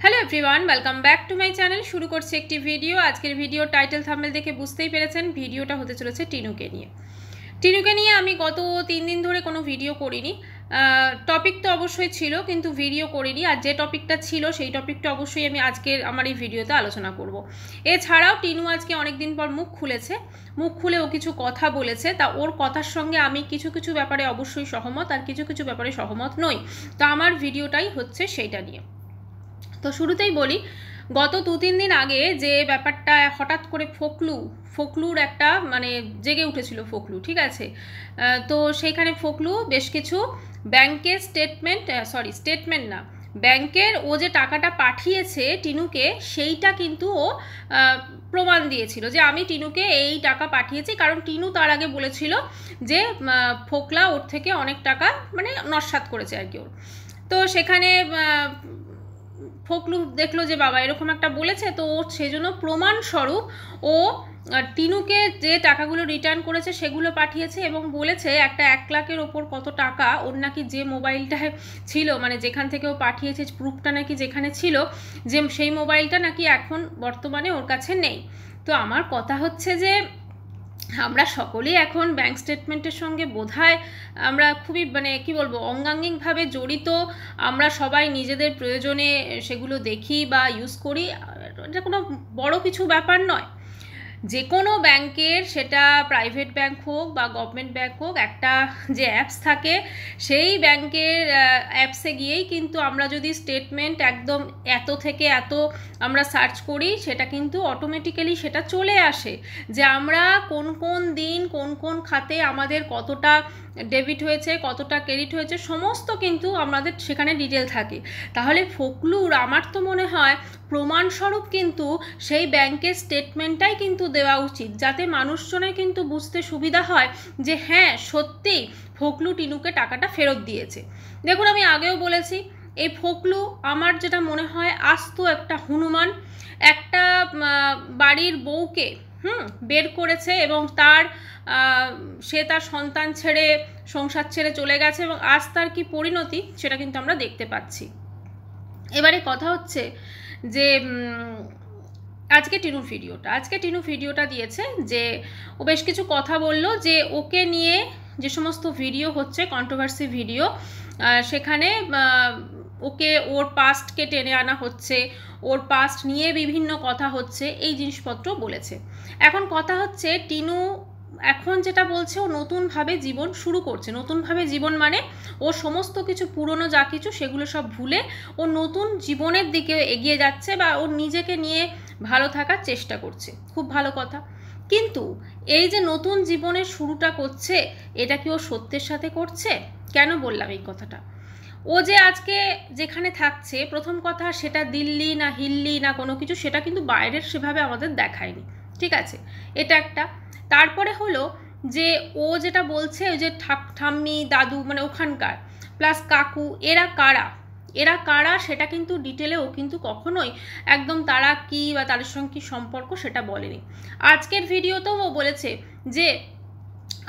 Hello everyone, welcome back to my channel. শুরু করছি একটি ভিডিও। আজকের ভিডিও টাইটেল থাম্বনেল দেখে বুঝতেই পেরেছেন ভিডিওটা হতে চলেছে টিনুকে নিয়ে। টিনুকে নিয়ে আমি গত 3 দিন ধরে কোনো ভিডিও করিনি। টপিক তো অবশ্যই ছিল, কিন্তু ভিডিও করিনি। আর যে টপিকটা ছিল সেই টপিকটা অবশ্যই আমি আজকের আমার এই ভিডিওতে আলোচনা করব। এছাড়াও টিনু আজকে অনেক দিন পর মুখ খুলেছে, মুখ খুলে ও কিছু কথা বলেছে। তা ওর কথার সঙ্গে আমি কিছু কিছু ব্যাপারে অবশ্যই সহমত, আর কিছু কিছু ব্যাপারে সহমত নই। তো আমার ভিডিওটাই হচ্ছে সেইটা নিয়ে। তো শুরুতেই বলি, গত 2-3 দিন আগে যে ব্যাপারটা হঠাৎ করে ফোকলুর একটা মানে জেগে উঠেছিল ফোকলু, ঠিক আছে। তো সেইখানে ফোকলু বেশ কিছু ব্যাংকের স্টেটমেন্ট না, ব্যাংকের ও যে টাকাটা পাঠিয়েছে টিনুকে, সেইটা কিন্তু ও প্রমাণ দিয়েছিল যে আমি টিনুকে এই টাকা পাঠিয়েছি। কারণ টিনু তার আগে বলেছিল যে ফোকলা ওর থেকে অনেক টাকা মানে নস্যাৎ করেছে আর কি ওর। তো সেখানে ফোকলু দেখলো যে বাবা এরকম একটা বলেছে, তো ও সেজন্য প্রমাণস্বরূপ ও টিনুকে যে টাকাগুলো রিটার্ন করেছে সেগুলো পাঠিয়েছে এবং বলেছে একটা 1 লাখের ওপর কত টাকা ওর নাকি যে মোবাইলটায় ছিল, মানে যেখান থেকে ও পাঠিয়েছে প্রুফটা নাকি যেখানে ছিল, যে সেই মোবাইলটা নাকি এখন বর্তমানে ওর কাছে নেই। তো আমার কথা হচ্ছে যে আমরা সকলেই এখন ব্যাংক স্টেটমেন্টের সঙ্গে বোধহয় আমরা খুবই মানে কি বলবো অঙ্গাঙ্গিকভাবে জড়িত। আমরা সবাই নিজেদের প্রয়োজনে সেগুলো দেখি বা ইউজ করি। এটা কোনো বড় কিছু ব্যাপার নয়। যে কোনো ব্যাংকের, সেটা প্রাইভেট ব্যাংক হোক বা গভর্নমেন্ট ব্যাংক হোক, একটা যে অ্যাপস থাকে সেই ব্যাংকের অ্যাপসে গিয়েই কিন্তু আমরা যদি স্টেটমেন্ট একদম এত থেকে এত আমরা সার্চ করি, সেটা কিন্তু অটোমেটিক্যালি সেটা চলে আসে যে আমরা কোন কোন দিন কোন কোন খাতে আমাদের কতটা ডেবিট হয়েছে, কতটা ক্রেডিট হয়েছে, সমস্ত কিন্তু আমাদের সেখানে ডিটেল থাকে। তাহলে ফোকলুর আমার তো মনে হয় প্রমাণস্বরূপ কিন্তু সেই ব্যাংকের স্টেটমেন্টটাই কিন্তু দেওয়া উচিত, যাতে মানুষজনের কিন্তু বুঝতে সুবিধা হয় যে হ্যাঁ সত্যিই ফোকলু টিনুকে টাকাটা ফেরত দিয়েছে। দেখুন, আমি আগেও বলেছি এই ফোকলু আমার যেটা মনে হয় আস্ত একটা হনুমান। একটা বাড়ির বউকে বের করেছে এবং সে তার সন্তান ছেড়ে সংসার ছেড়ে চলে গেছে এবং আজ তার কি পরিণতি সেটা কিন্তু আমরা দেখতে পাচ্ছি। এবারে কথা হচ্ছে যে আজকে টিনু ভিডিওটা দিয়েছে যে ও বেশ কিছু কথা বলল যে ওকে নিয়ে যে সমস্ত ভিডিও হচ্ছে কন্ট্রোভার্সি ভিডিও, সেখানে ওকে ওর পাস্টকে টেনে আনা হচ্ছে, ওর পাস্ট নিয়ে বিভিন্ন কথা হচ্ছে, এই জিনিসপত্র বলেছে। এখন কথা হচ্ছে টিনু এখন যেটা বলছে ও নতুনভাবে জীবন শুরু করছে। নতুনভাবে জীবন মানে ও সমস্ত কিছু পুরনো যা কিছু সেগুলো সব ভুলে ও নতুন জীবনের দিকে এগিয়ে যাচ্ছে বা ওর নিজেকে নিয়ে ভালো থাকার চেষ্টা করছে। খুব ভালো কথা। কিন্তু এই যে নতুন জীবনের শুরুটা করছে, এটা কি ও সত্যের সাথে করছে? কেন বললাম এই কথাটা? ও যে আজকে যেখানে থাকছে, প্রথম কথা সেটা দিল্লি না হিল্লি না কোনো কিছু, সেটা কিন্তু বাইরের সেভাবে আমাদের দেখায়নি, ঠিক আছে, এটা একটা। তারপরে হলো যে ও যেটা বলছে ওই যে ঠাম্মি দাদু মানে ওখানকার প্লাস কাকু, এরা কারা সেটা কিন্তু ডিটেলে ও কিন্তু কখনোই একদম তারা কি বা তাদের সঙ্গে কী সম্পর্ক সেটা বলেনি। আজকের ভিডিওতেও ও বলেছে যে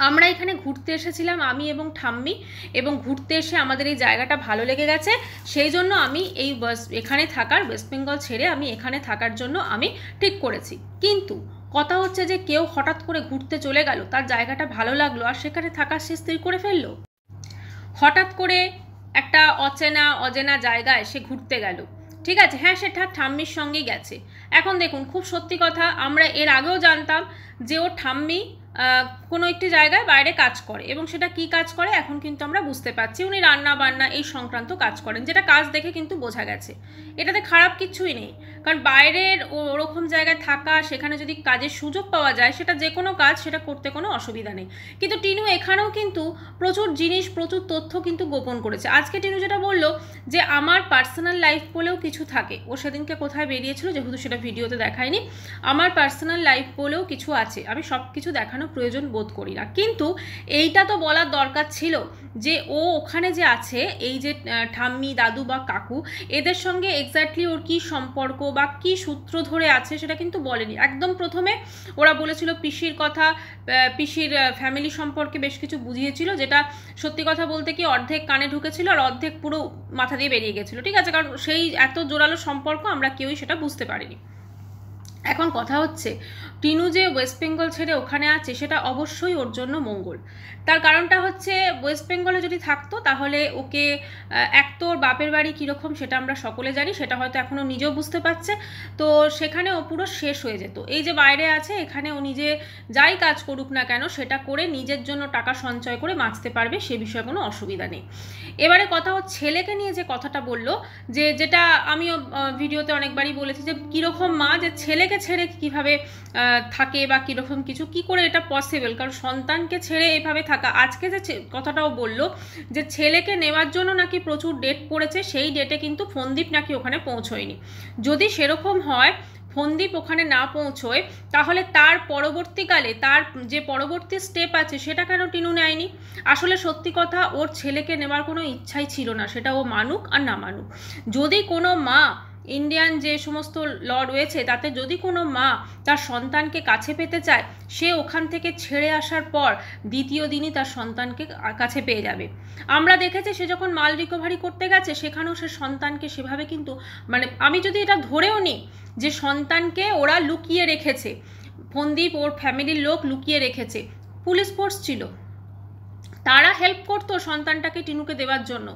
আমরা এখানে ঘুরতে এসেছিলাম আমি এবং ঠাম্মি, এবং ঘুরতে এসে আমাদের এই জায়গাটা ভালো লেগে গেছে, সেই জন্য আমি এখানে থাকার, ওয়েস্ট বেঙ্গল ছেড়ে আমি এখানে থাকার জন্য আমি ঠিক করেছি। কিন্তু কথা হচ্ছে যে কেউ হঠাৎ করে ঘুরতে চলে গেল, তার জায়গাটা ভালো লাগলো আর সেখানে থাকার সে স্থির করে ফেললো। হঠাৎ করে একটা অচেনা জায়গায় সে ঘুরতে গেল, ঠিক আছে, হ্যাঁ সেটা ঠাম্মির সঙ্গেই গেছে। এখন দেখুন, খুব সত্যি কথা, আমরা এর আগেও জানতাম যে ও ঠাম্মি কোনো একটি জায়গায় বাইরে কাজ করে, এবং সেটা কি কাজ করে এখন কিন্তু আমরা বুঝতে পারছি, উনি রান্না বান্না এই সংক্রান্ত কাজ করেন, যেটা কাজ দেখে কিন্তু বোঝা গেছে। এটাতে খারাপ কিছুই নেই, কারণ বাইরের ওরকম জায়গায় থাকা, সেখানে যদি কাজের সুযোগ পাওয়া যায়, সেটা যে কোনো কাজ সেটা করতে কোনো অসুবিধা নেই। কিন্তু টিনু এখানেও কিন্তু প্রচুর জিনিস, প্রচুর তথ্য কিন্তু গোপন করেছে। আজকে টিনু যেটা বললো যে আমার পার্সোনাল লাইফ বলেও কিছু থাকে, ও সেদিনকে কোথায় বেরিয়েছিল যেহেতু সেটা ভিডিওতে দেখায়নি, আমার পার্সোনাল লাইফ বলেও কিছু আছে, আমি সব কিছু দেখানোর দেখানো প্রয়োজন বোধ করি না। কিন্তু এইটা তো বলার দরকার ছিল যে ও ওখানে যে আছে, এই যে ঠাম্মি, দাদু বা কাকু, এদের সঙ্গে এক্স্যাক্টলি ওর কী সম্পর্ক বা কী সূত্র ধরে আছে সেটা কিন্তু বলেনি। একদম প্রথমে ওরা বলেছিল পিসির কথা, পিসির ফ্যামিলি সম্পর্কে বেশ কিছু বুঝিয়েছিল, যেটা সত্যি কথা বলতে কি অর্ধেক কানে ঢুকেছিল আর অর্ধেক পুরো মাথা দিয়ে বেরিয়ে গেছিলো, ঠিক আছে, কারণ সেই এত জোরালো সম্পর্ক আমরা কেউই সেটা বুঝতে পারিনি। এখন কথা হচ্ছে টিনু যে ওয়েস্ট বেঙ্গল ছেড়ে ওখানে আছে সেটা অবশ্যই ওর জন্য মঙ্গল। তার কারণটা হচ্ছে ওয়েস্ট বেঙ্গলে যদি থাকতো তাহলে ওকে এক তো ওর বাপের বাড়ি কীরকম সেটা আমরা সকলে জানি, সেটা হয়তো এখনও নিজেও বুঝতে পারছে, তো সেখানে ও পুরো শেষ হয়ে যেত। এই যে বাইরে আছে এখানে ও নিজে যাই কাজ করুক না কেন সেটা করে নিজের জন্য টাকা সঞ্চয় করে বাঁচতে পারবে, সে বিষয়ে কোনো অসুবিধা নেই। এবারে কথা ও ছেলেকে নিয়ে যে কথাটা বললো, যে যেটা আমিও ভিডিওতে অনেকবারই বলেছি যে কীরকম মা যে ছেলেকে ছেড়ে কীভাবে থাকে বা কীরকম কিছু, কি করে এটা পসিবল, কারণ সন্তানকে ছেড়ে এভাবে থাকা। আজকে যে কথাটাও বললো যে ছেলেকে নেওয়ার জন্য নাকি প্রচুর ডেট পড়েছে, সেই ডেটে কিন্তু ফোনদীপ নাকি ওখানে পৌঁছয়নি। যদি সেরকম হয়, ফোনদীপ ওখানে না পৌঁছয়, তাহলে তার পরবর্তীকালে তার যে পরবর্তী স্টেপ আছে সেটা কেন টিনু নেয়নি? আসলে সত্যি কথা ওর ছেলেকে নেওয়ার কোনো ইচ্ছাই ছিল না, সেটা ও মানুক আর না মানুক। যদি কোনো মা, ইন্ডিয়ান যে সমস্ত ল রয়েছে তাতে যদি কোনো মা তার সন্তানকে কাছে পেতে চায়, সে ওখান থেকে ছেড়ে আসার পর দ্বিতীয় দিনই তার সন্তানকে কাছে পেয়ে যাবে। আমরা দেখেছি সে যখন মাল রিকভারি করতে গেছে সেখানেও সে সন্তানকে সেভাবে কিন্তু, মানে আমি যদি এটা ধরেও নিই যে সন্তানকে ওরা লুকিয়ে রেখেছে, ফোনদীপ ওর ফ্যামিলির লোক লুকিয়ে রেখেছে, পুলিশ ফোর্স ছিল, তারা হেল্প করতো সন্তানটাকে টিনুকে দেওয়ার জন্য।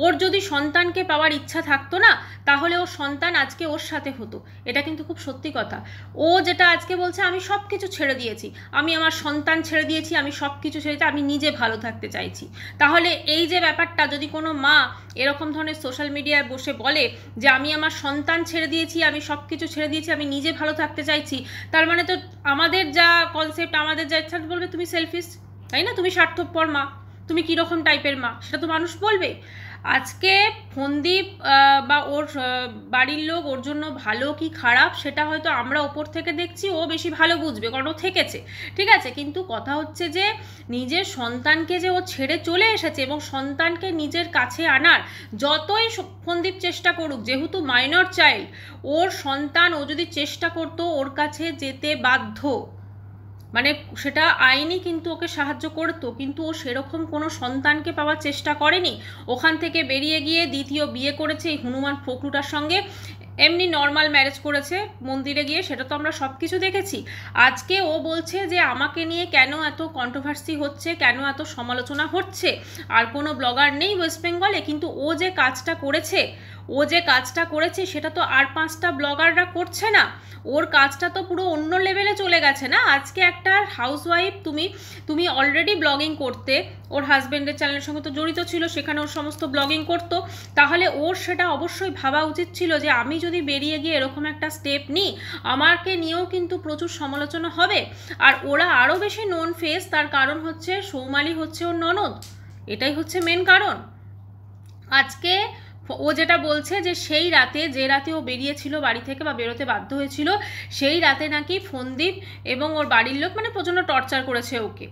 ওর যদি সন্তানকে পাওয়ার ইচ্ছা থাকতো না, তাহলে ওর সন্তান আজকে ওর সাথে হতো, এটা কিন্তু খুব সত্যি কথা। ও যেটা আজকে বলছে আমি সব কিছু ছেড়ে দিয়েছি, আমি আমার সন্তান ছেড়ে দিয়েছি, আমি সব কিছু ছেড়ে দিয়েছি, আমি নিজে ভালো থাকতে চাইছি। তাহলে এই যে ব্যাপারটা যদি কোনো মা এরকম ধরনের সোশ্যাল মিডিয়ায় বসে বলে যে আমি আমার সন্তান ছেড়ে দিয়েছি, আমি সব কিছু ছেড়ে দিয়েছি, আমি নিজে ভালো থাকতে চাইছি, তার মানে তো আমাদের যা কনসেপ্ট, আমাদের যা ইচ্ছা, বলবে তুমি সেলফিশ, তাই না, তুমি স্বার্থপর মা, তুমি কীরকম টাইপের মা, সেটা তো মানুষ বলবে। আজকে ফোনদীপ বা ওর বাড়ির লোক ওর জন্য ভালো কি খারাপ সেটা হয়তো আমরা ওপর থেকে দেখছি, ও বেশি ভালো বুঝবে কারণ ও থেকেছে, ঠিক আছে, কিন্তু কথা হচ্ছে যে নিজের সন্তানকে যে ও ছেড়ে চলে এসেছে এবং সন্তানকে নিজের কাছে আনার যতই ফোনদীপ চেষ্টা করুক, যেহেতু মাইনর চাইল্ড, ওর সন্তান ও যদি চেষ্টা করতো ওর কাছে যেতে বাধ্য, মানে সেটা আইনি কিন্তু ওকে সাহায্য করতো, কিন্তু ও সেরকম কোনো সন্তানকে পাওয়ার চেষ্টা করেনি। ওখান থেকে বেরিয়ে গিয়ে দ্বিতীয় বিয়ে করেছে এই হনুমান ফকরুটার সঙ্গে, এমনি নর্মাল ম্যারেজ করেছে মন্দিরে গিয়ে, সেটা তো আমরা সব কিছু দেখেছি। আজকে ও বলছে যে আমাকে নিয়ে কেন এত কন্ট্রোভার্সি হচ্ছে, কেন এত সমালোচনা হচ্ছে, আর কোনো ব্লগার নেই ওয়েস্ট বেঙ্গলে, কিন্তু ও যে কাজটা করেছে সেটা তো আর 5টা ব্লগাররা করছে না, ওর কাজটা তো পুরো অন্য লেভেলে চলে গেছে না। আজকে একটা হাউসওয়াইফ, তুমি অলরেডি ব্লগিং করতে, ওর হাজব্যান্ডের চ্যানেলের সঙ্গে তো জড়িত ছিল, সেখানে ওর সমস্ত ব্লগিং করতো, তাহলে ওর সেটা অবশ্যই ভাবা উচিত ছিল যে আমি যদি বেরিয়ে গিয়ে এরকম একটা স্টেপ নিই, আমাকে নিয়েও কিন্তু প্রচুর সমালোচনা হবে। আর ওরা আরও বেশি নোন ফেস, তার কারণ হচ্ছে সৌমালি হচ্ছে ওর ননদ, এটাই হচ্ছে মেন কারণ। আজকে ও যেটা বলছে যে সেই রাতে, যে রাতে ও বেরিয়েছিল বাড়ি থেকে বা বেরোতে বাধ্য হয়েছিল, সেই রাতে নাকি ফোনদীপ এবং ওর বাড়ির লোক মানে প্রচণ্ড টর্চার করেছে ওকে।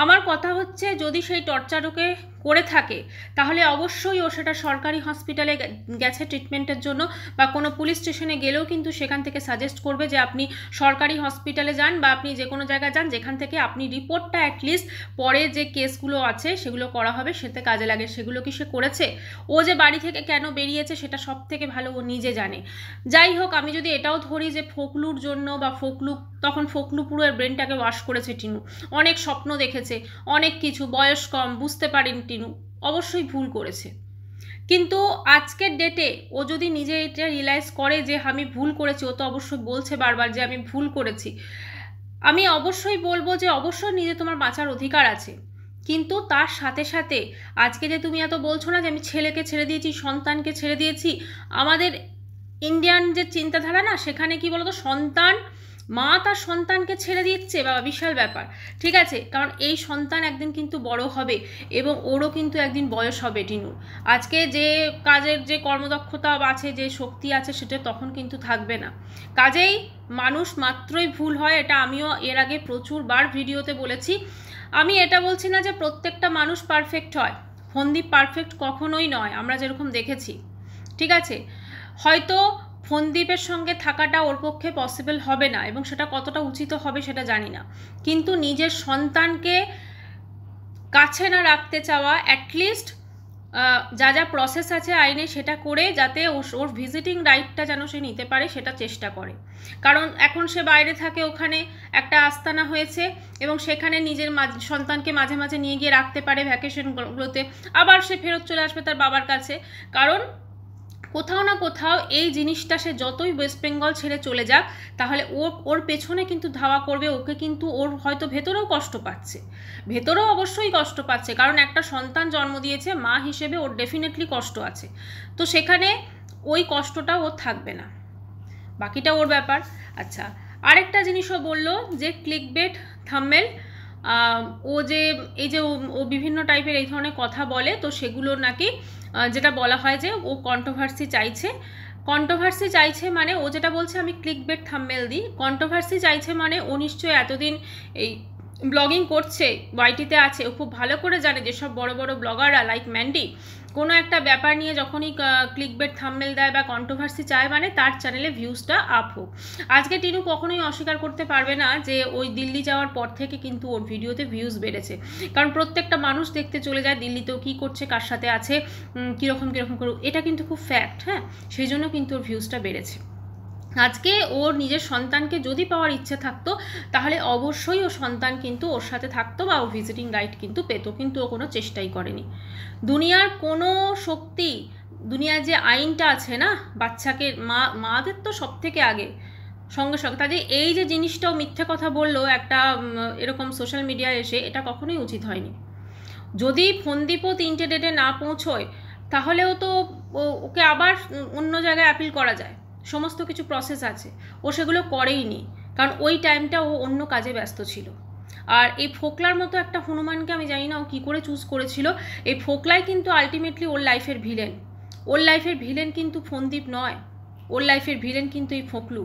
আমার কথা হচ্ছে যদি সেই টর্চার ওকে করে থাকে তাহলে অবশ্যই ও সেটা সরকারি হসপিটালে গেছে ট্রিটমেন্টের জন্য, বা কোনো পুলিশ স্টেশনে গেলেও কিন্তু সেখান থেকে সাজেস্ট করবে যে আপনি সরকারি হসপিটালে যান বা আপনি যে কোনো জায়গায় যান যেখান থেকে আপনি রিপোর্টটা অ্যাটলিস্ট পরে যে কেসগুলো আছে সেগুলো করা হবে সেতে কাজে লাগে। সেগুলো কি সে করেছে? ও যে বাড়ি থেকে কেন বেরিয়েছে সেটা সব থেকে ভালো ও নিজে জানে। যাই হোক, আমি যদি এটাও ধরি যে ফোকলুর জন্য বা তখন ফোকলু পুরো ব্রেনটাকে ওয়াশ করেছে টিনু, অনেক স্বপ্ন দেখেছে, অনেক কিছু, বয়স কম, বুঝতে পারেনি টিনু, অবশ্যই ভুল করেছে। কিন্তু আজকের ডেটে ও যদি নিজে এটা রিয়েলাইজ করে যে আমি ভুল করেছি, ও তো অবশ্যই বলছে বারবার যে আমি ভুল করেছি, আমি অবশ্যই বলবো যে অবশ্যই নিজে তোমার বাঁচার অধিকার আছে, কিন্তু তার সাথে সাথে আজকে যে তুমি এত বলছো না যে আমি ছেলেকে ছেড়ে দিয়েছি, সন্তানকে ছেড়ে দিয়েছি, আমাদের ইন্ডিয়ান যে চিন্তাধারা না, সেখানে কি বলতো, সন্তান মা তার সন্তানকে ছেড়ে দিচ্ছে, বাবা বিশাল ব্যাপার, ঠিক আছে? কারণ এই সন্তান একদিন কিন্তু বড় হবে এবং ওরও কিন্তু একদিন বয়স হবে টিনুর। আজকে যে কাজের যে কর্মদক্ষতা আছে, যে শক্তি আছে, সেটা তখন কিন্তু থাকবে না। কাজেই মানুষ মাত্রই ভুল হয়, এটা আমিও এর আগে প্রচুরবার ভিডিওতে বলেছি। আমি এটা বলছি না যে প্রত্যেকটা মানুষ পারফেক্ট হয়, ফন্দীপ পারফেক্ট কখনোই নয়, আমরা যেরকম দেখেছি, ঠিক আছে? হয়তো ফন্দীপের সঙ্গে থাকাটা ওর পক্ষে পসিবল হবে না এবং সেটা কতটা উচিত হবে সেটা জানি না, কিন্তু নিজের সন্তানকে কাছে না রাখতে চাওয়া, অ্যাটলিস্ট যা যা প্রসেস আছে আইনে সেটা করে যাতে ওর ভিজিটিং রাইটটা যেন সে নিতে পারে সেটা চেষ্টা করে। কারণ এখন সে বাইরে থাকে, ওখানে একটা আস্তানা হয়েছে এবং সেখানে নিজের সন্তানকে মাঝে মাঝে নিয়ে গিয়ে রাখতে পারে ভ্যাকেশনগুলোতে, আবার সে ফেরত চলে আসবে তার বাবার কাছে। কারণ কোথাও না কোথাও এই জিনিসটা সে যতই ওয়েস্ট বেঙ্গল ছেড়ে চলে যাক, তাহলে ওর পেছনে কিন্তু ধাওয়া করবে, ওকে কিন্তু ওর হয়তো ভেতরেও কষ্ট পাচ্ছে, ভেতরেও অবশ্যই কষ্ট পাচ্ছে, কারণ একটা সন্তান জন্ম দিয়েছে, মা হিসেবে ওর ডেফিনেটলি কষ্ট আছে। তো সেখানে ওই কষ্টটা ওর থাকবে না, বাকিটা ওর ব্যাপার। আচ্ছা, আরেকটা জিনিসও বললো যে ক্লিকবেট থাম্বনেল, ও যে এই যে ও বিভিন্ন টাইপের এই ধরনের কথা বলে, তো সেগুলো নাকি যেটা বলা হয় যে ও কন্ট্রোভার্সি চাইছে। কন্ট্রোভার্সি চাইছে মানে ও যেটা বলছে আমি ক্লিকবেট থাম্বনেল দিই, কন্ট্রোভার্সি চাইছে মানে ও নিশ্চয়ই এতদিন এই ব্লগিং করছে, ওয়াইটিতে আছে, ও খুব ভালো করে জানে যেসব বড় বড় ব্লগাররা লাইক ম্যান্ডি কোনো একটা ব্যাপার নিয়ে যখনই ক্লিকবেট থাম্বনেল দেয় বা কন্ট্রোভার্সি চায় মানে তার চ্যানেলে ভিউজটা আপ হোক। আজকে টিনু কখনোই অস্বীকার করতে পারবে না যে ওই দিল্লি যাওয়ার পর থেকে কিন্তু ওর ভিডিওতে ভিউজ বেড়েছে, কারণ প্রত্যেকটা মানুষ দেখতে চলে যায় দিল্লিতেও কী করছে, কার সাথে আছে, কীরকম করে, এটা কিন্তু খুব ফ্যাক্ট। হ্যাঁ, সেই জন্য কিন্তু ওর ভিউজটা বেড়েছে। আজকে ওর নিজের সন্তানকে যদি পাওয়ার ইচ্ছে থাকতো তাহলে অবশ্যই ও সন্তান কিন্তু ওর সাথে থাকতো বা ও ভিজিটিং রাইট কিন্তু পেত, কিন্তু ও কোনো চেষ্টাই করেনি। দুনিয়ার কোনো শক্তি, দুনিয়ার যে আইনটা আছে না, বাচ্চাকে মাদের তো সব থেকে আগে, সঙ্গে সঙ্গে তাদের এই যে জিনিসটাও মিথ্যে কথা বললো একটা এরকম সোশ্যাল মিডিয়ায় এসে, এটা কখনোই উচিত হয়নি। যদি ফন্দীপও 3টে ডেটে না পৌঁছয় তাহলেও তো ওকে আবার অন্য জায়গায় অ্যাপিল করা যায়, সমস্ত কিছু প্রসেস আছে, ও সেগুলো করেইনি, কারণ ওই টাইমটা ও অন্য কাজে ব্যস্ত ছিল। আর এই ফোকলার মতো একটা হনুমানকে আমি জানি না ও কী করে চুজ করেছিল। এই ফোকলাই কিন্তু আলটিমেটলি ওর লাইফের ভিলেন, ওর লাইফের ভিলেন কিন্তু ফন্দীপ নয়, ওর লাইফের ভিলেন কিন্তু এই ফোকলু।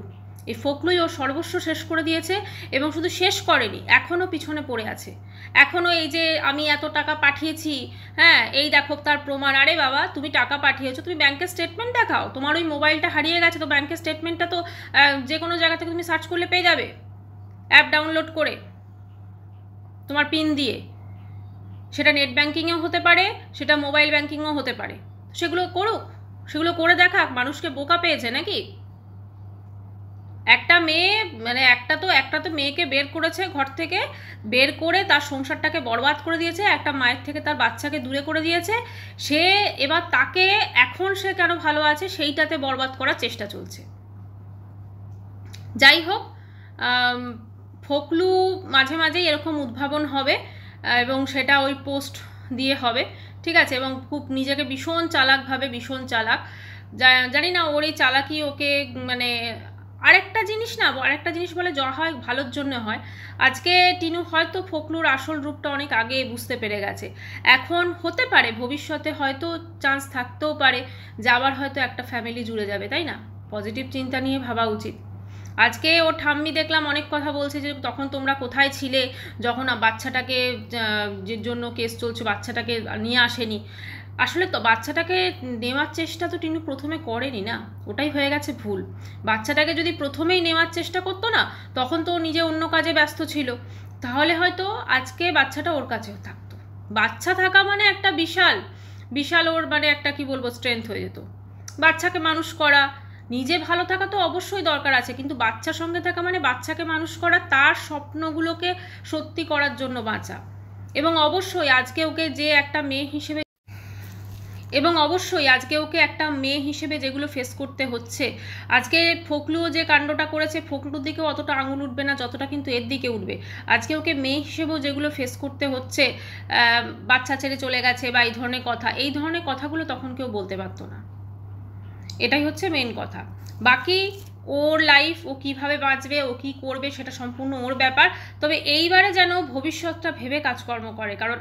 এই ফোকলুই ওর সর্বস্ব শেষ করে দিয়েছে এবং শুধু শেষ করেনি, এখনও পিছনে পড়ে আছে, এখনও এই যে আমি এত টাকা পাঠিয়েছি, হ্যাঁ এই দেখো তার প্রমাণ। আরে বাবা, তুমি টাকা পাঠিয়েছো, তুমি ব্যাংকের স্টেটমেন্ট দেখাও, তোমার ওই মোবাইলটা হারিয়ে গেছে তো ব্যাংকের স্টেটমেন্টটা তো যে কোনো জায়গা থেকে তুমি সার্চ করলে পেয়ে যাবে, অ্যাপ ডাউনলোড করে তোমার পিন দিয়ে, সেটা নেট ব্যাঙ্কিংয়েও হতে পারে, সেটা মোবাইল ব্যাঙ্কিংও হতে পারে, সেগুলো করুক, সেগুলো করে দেখাক। মানুষকে বোকা পেয়েছে নাকি? একটা মেয়ে মানে একটা তো মেয়েকে বের করেছে ঘর থেকে, বের করে তার সংসারটাকে বরবাদ করে দিয়েছে, একটা মায়ের থেকে তার বাচ্চাকে দূরে করে দিয়েছে, সে এবার তাকে এখন সে কেন ভালো আছে সেইটাতে বরবাদ করার চেষ্টা চলছে। যাই হোক, ফোকলু মাঝে মাঝেই এরকম উদ্ভাবন হবে এবং সেটা ওই পোস্ট দিয়ে হবে, ঠিক আছে? এবং খুব নিজেকে ভীষণ চালাকভাবে, ভীষণ চালাক, জানি না ওর এই চালাকি ওকে মানে আরেকটা জিনিস বলে যা হয় ভালোর জন্য হয়। আজকে টিনু হয়তো ফোকলুর আসল রূপটা অনেক আগে বুঝতে পেরে গেছে, এখন হতে পারে ভবিষ্যতে হয়তো চান্স থাকতেও পারে যে আবার হয়তো একটা ফ্যামিলি জুড়ে যাবে, তাই না? পজিটিভ চিন্তা নিয়ে ভাবা উচিত। আজকে ওর ঠাম্মি দেখলাম অনেক কথা বলছে যে তখন তোমরা কোথায় ছিলে যখন বাচ্চাটাকে যে জন্য কেস চলছে, বাচ্চাটাকে নিয়ে আসেনি। আসলে তো বাচ্চাটাকে নেওয়ার চেষ্টা তো টিনু প্রথমে করেনি না, ওটাই হয়ে গেছে ভুল। বাচ্চাটাকে যদি প্রথমেই নেওয়ার চেষ্টা করতো না, তখন তো নিজে অন্য কাজে ব্যস্ত ছিল, তাহলে হয়তো আজকে বাচ্চাটা ওর কাছেও থাকতো। বাচ্চা থাকা মানে একটা বিশাল ওর মানে একটা কি বলবো স্ট্রেংথ হয়ে যেত। বাচ্চাকে মানুষ করা, নিজে ভালো থাকা তো অবশ্যই দরকার আছে, কিন্তু বাচ্চার সঙ্গে থাকা মানে বাচ্চাকে মানুষ করা, তার স্বপ্নগুলোকে সত্যি করার জন্য বাঁচা। এবং অবশ্যই আজকে ওকে যে একটা মেয়ে হিসেবে যেগুলো ফেস করতে হচ্ছে, আজকে ফোকলুও যে কাণ্ডটা করেছে, ফোকলুর দিকেও অতটা আঙুল উঠবে না যতটা কিন্তু এর দিকে উঠবে। আজকে ওকে মেয়ে হিসেবেও যেগুলো ফেস করতে হচ্ছে, বাচ্চা ছেড়ে চলে গেছে বা এই ধরনের কথাগুলো তখন কেউ বলতে পারতো না, এটাই হচ্ছে মেন কথা। বাকি ওর লাইফ, ও কিভাবে বাঁচবে, ও কি করবে সেটা সম্পূর্ণ ওর ব্যাপার। তবে এইবারে যেন ভবিষ্যৎটা ভেবে কাজকর্ম করে, কারণ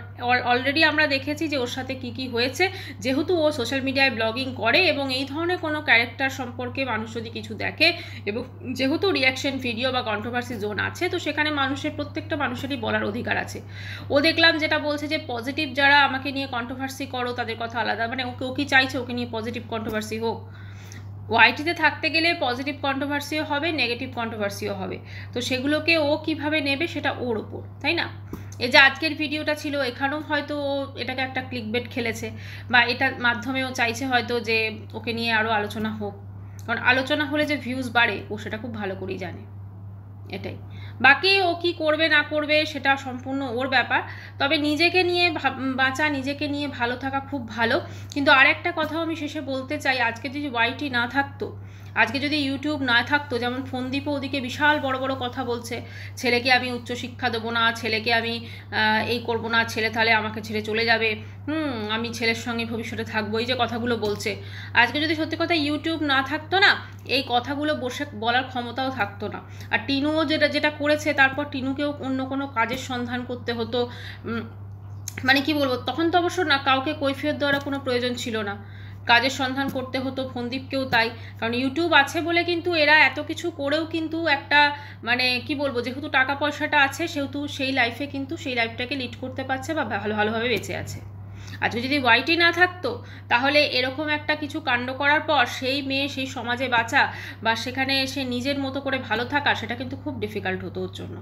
অলরেডি আমরা দেখেছি যে ওর সাথে কি কি হয়েছে। যেহেতু ও সোশ্যাল মিডিয়ায় ব্লগিং করে এবং এই ধরনের কোনো ক্যারেক্টার সম্পর্কে মানুষ যদি কিছু দেখে, এবং যেহেতু রিয়াকশন ভিডিও বা কন্ট্রোভার্সি জোন আছে, তো সেখানে প্রত্যেকটা মানুষেরই বলার অধিকার আছে। ও দেখলাম যেটা বলছে যে পজিটিভ যারা আমাকে নিয়ে কন্ট্রোভার্সি করো তাদের কথা আলাদা, মানে ও কি চাইছে ওকে নিয়ে পজিটিভ কন্ট্রোভার্সি হোক? ওয়াইটিতে থাকতে গেলে পজিটিভ কন্ট্রোভার্সিও হবে, নেগেটিভ কন্ট্রোভার্সিও হবে, তো সেগুলোকে ও কিভাবে নেবে সেটা ওর ওপর, তাই না? এই যে আজকের ভিডিওটা ছিল, এখানেও হয়তো ও এটাকে একটা ক্লিকবেট খেলেছে, বা এটার মাধ্যমে ও চাইছে হয়তো যে ওকে নিয়ে আরও আলোচনা হোক, কারণ আলোচনা হলে যে ভিউজ বাড়ে ও সেটা খুব ভালো করেই জানে। এটাই, বাকি ও কি করবে না করবে সেটা সম্পূর্ণ ওর ব্যাপার। তবে নিজেকে নিয়ে বাঁচা, নিজেকে নিয়ে ভালো থাকা খুব ভালো। কিন্তু আর একটা কথাও আমি শেষে বলতে চাই, আজকে যদি ওয়াইটি না থাকতো, আজকে যদি ইউটিউব না থাকতো, যেমন ফোনদীপও ওদিকে বিশাল বড় বড় কথা বলছে, ছেলেকে আমি উচ্চশিক্ষা দেবো না, ছেলেকে আমি এই করবো না, ছেলে তাহলে আমাকে ছেড়ে চলে যাবে, আমি ছেলের সঙ্গে ভবিষ্যতে থাকবো, এই যে কথাগুলো বলছে, আজকে যদি সত্যি কথা ইউটিউব না থাকতো না, এই কথাগুলো বসে বলার ক্ষমতাও থাকতো না। আর টিনুও যেটা করেছে, তারপর টিনুকেও অন্য কোনো কাজের সন্ধান করতে হতো, মানে কি বলবো, তখন তো অবশ্য না কাউকে কৈফিয়ত দেওয়ার কোনো প্রয়োজন ছিল না, কাজের সন্ধান করতে হতো, ফোনদীপকেও তাই। কারণ ইউটিউব আছে বলে কিন্তু এরা এত কিছু করেও কিন্তু একটা, মানে কি বলবো, যেহেতু টাকা পয়সাটা আছে সেহেতু সেই লাইফে কিন্তু সেই লাইফটাকে লিড করতে পারছে বা ভালোভাবে বেঁচে আছে। আজকে যদি ওয়াইটি না থাকতো, তাহলে এরকম একটা কিছু কাণ্ড করার পর সেই মেয়ে সেই সমাজে বাঁচা বা সেখানে এসে নিজের মতো করে ভালো থাকা, সেটা কিন্তু খুব ডিফিকাল্ট হতো ওর জন্য।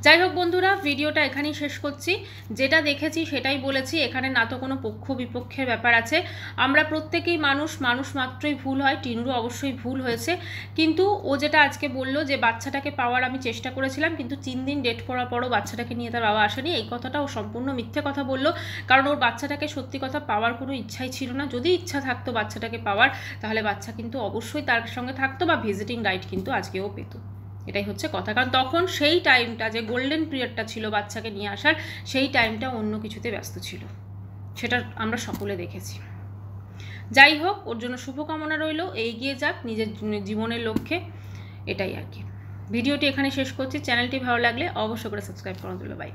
যাই হোক বন্ধুরা, ভিডিওটা এখানেই শেষ করছি। যেটা দেখেছি সেটাই বলেছি, এখানে না তো কোনো পক্ষ বিপক্ষের ব্যাপার আছে, আমরা প্রত্যেকেই মানুষ মাত্রই ভুল হয়, টিনুরও অবশ্যই ভুল হয়েছে। কিন্তু ও যেটা আজকে বললো যে বাচ্চাটাকে পাওয়ার আমি চেষ্টা করেছিলাম, কিন্তু 3 দিন ডেট পড়ার পরও বাচ্চাটাকে নিয়ে তার বাবা আসেনি, এই কথাটা ও সম্পূর্ণ মিথ্যে কথা বললো। কারণ ওর বাচ্চাটাকে সত্যি কথা পাওয়ার কোনো ইচ্ছাই ছিল না। যদি ইচ্ছা থাকতো বাচ্চাটাকে পাওয়ার, তাহলে বাচ্চা কিন্তু অবশ্যই তার সঙ্গে থাকতো বা ভিজিটিং রাইট কিন্তু আজকেও পেত। এটাই হচ্ছে কথা, কারণ তখন সেই টাইমটা যে গোল্ডেন পিরিয়ডটা ছিল বাচ্চাকে নিয়ে আসার, সেই টাইমটা অন্য কিছুতে ব্যস্ত ছিল, সেটা আমরা সকলে দেখেছি। যাই হোক, ওর জন্য শুভকামনা রইল, এগিয়ে যাক নিজের জীবনের লক্ষ্যে, এটাই আর কি। ভিডিওটি এখানে শেষ করছি। চ্যানেলটি ভালো লাগলে অবশ্যই করে সাবস্ক্রাইব করে দিল। বাই।